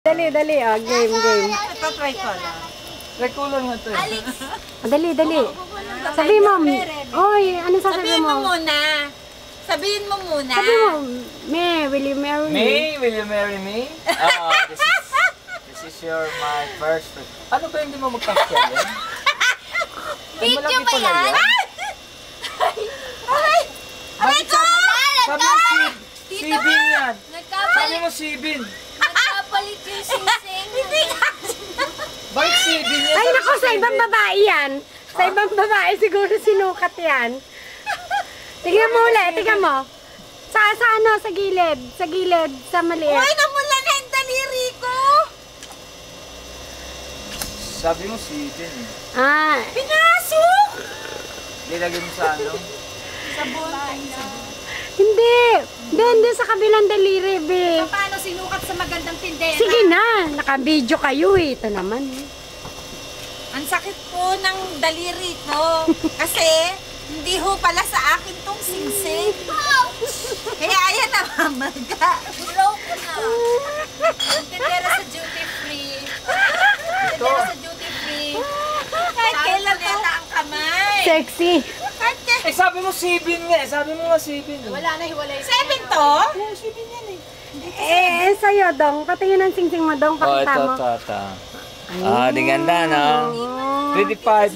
Dali, dali. Oh, game, game. Ito-try ko lang. Try ko lang ito eh. Dali, dali. Sabi mo. Oy, ano sasabihin Sabihin mo mo? muna. Sabihin mo muna. Sabi mo, May, will you marry me? May, will you marry me? This is my first. Ano ba hindi mo magkakasya yan? Video mo yan? Bakit sabi mo sibin yan? Sabi mo sibin. Nagkapalit yung sing-sing. Hindi nga. Bakit sibin yan? Ay, naku, sa ibang babae yan. Sa ibang babae siguro sinukat yan. Tingnan mo ulit, tingnan mo. Sa ano, sa gilid, sa maliit. Uy, namula na yung daliri ko. Sabi mo sibin eh. Ah, Pinasok! Nilagay mo sa ano? hindi. Hindi sa kabilang daliri, be. Paano sinukat sa magandang tindera? Sige na, naka-video kayo eh. Ito naman eh. Ang sakit po ng daliri ko. Kasi, hindi ho pala sa akin tong singsing. Kaya ayan na, mamaga. Broke na. Tindera sa duty free. Tindera sa duty free. Kahit kailan to ang kamay. Sexy. Kahit kailan. Eh sabi mo sibin nga eh. Sabi mo nga sibin eh. Wala na, hiwalay. 7 to? Yeah, sibin yan eh. Sa'yo, Dong. Patingin ang sing-sing mo, Dong. Pakita mo. Di ganda no? 25.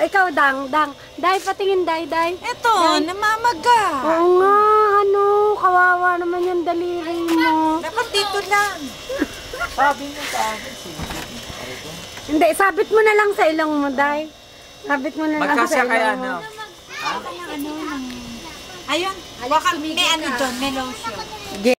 Ikaw, Dang. Day, patingin, Day. Eto, namamaga. Oo nga, kawawa naman yung daliri mo. Dapat dito lang. Sabi mo sa akin sibin. Hindi, sabit mo na lang sa ilong mo, Day. Sabit mo na lang sa Magkasya kaya ilong mo. ano? Ayun, may ano doon, may lotion.